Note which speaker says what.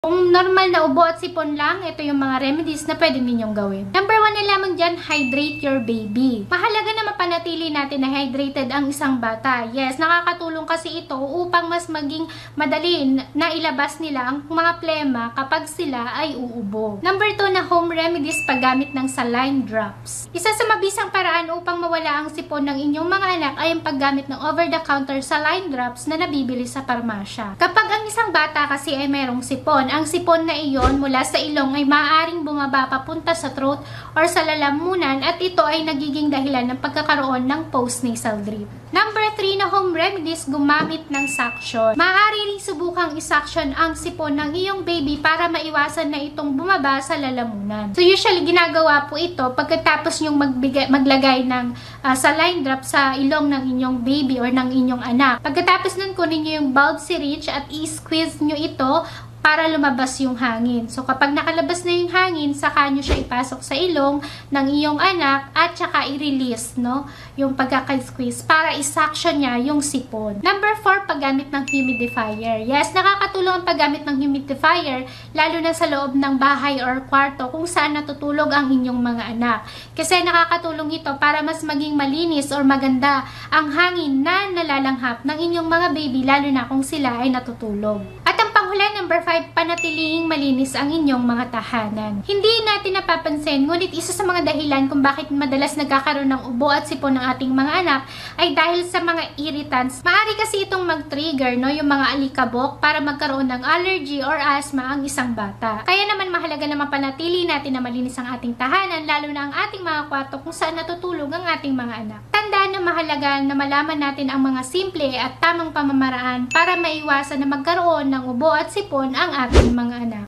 Speaker 1: Kung normal na ubo at sipon lang, ito yung mga remedies na pwede ninyong gawin. Number 1 na lamang dyan, hydrate your baby. Mahalaga na mapanatili natin na hydrated ang isang bata. Yes, nakakatulong kasi ito upang mas maging madali na ilabas nila ang mga plema kapag sila ay uubo. Number 2 na home remedies, paggamit ng saline drops. Isa sa mabisang paraan upang mawala ang sipon ng inyong mga anak ay ang paggamit ng over-the-counter saline drops na nabibili sa parmasya. Kapag ang isang bata kasi ay mayroong sipon, ang sipon na iyon mula sa ilong ay maaaring bumaba papunta sa throat or sa lalamunan at ito ay nagiging dahilan ng pagkakaroon ng postnasal drip. Number 3 na home remedies, gumamit ng suction. Maaari ring subukang isuction ang sipon ng iyong baby para maiwasan na itong bumaba sa lalamunan. So usually ginagawa po ito pagkatapos nyong maglagay ng saline drop sa ilong ng inyong baby or ng inyong anak. Pagkatapos nun kunin nyo yung bulb syringe at i-squeeze nyo ito para lumabas yung hangin. So, kapag nakalabas na yung hangin, saka nyo siya ipasok sa ilong ng iyong anak at saka i-release, no? Yung pagkaka-squeeze para i-suction niya yung sipon. Number 4, paggamit ng humidifier. Yes, nakakatulong ang paggamit ng humidifier lalo na sa loob ng bahay or kwarto kung saan natutulog ang inyong mga anak. Kasi nakakatulong ito para mas maging malinis or maganda ang hangin na nalalanghap ng inyong mga baby lalo na kung sila ay natutulog. At ang panghuli, number 5, panatilihing malinis ang inyong mga tahanan. Hindi natin napapansin, ngunit isa sa mga dahilan kung bakit madalas nagkakaroon ng ubo at sipon ng ating mga anak ay dahil sa mga irritants. Maaari kasi itong mag-trigger, no, yung mga alikabok para magkaroon ng allergy or asthma ang isang bata. Kaya naman mahalaga na mapanatili natin na malinis ang ating tahanan, lalo na ang ating mga kwarto kung saan natutulog ang ating mga anak. Tandaan na mahalaga na malaman natin ang mga simple at tamang pamamaraan para maiwasan na magkaroon ng ubo at sipon ang ating mga anak.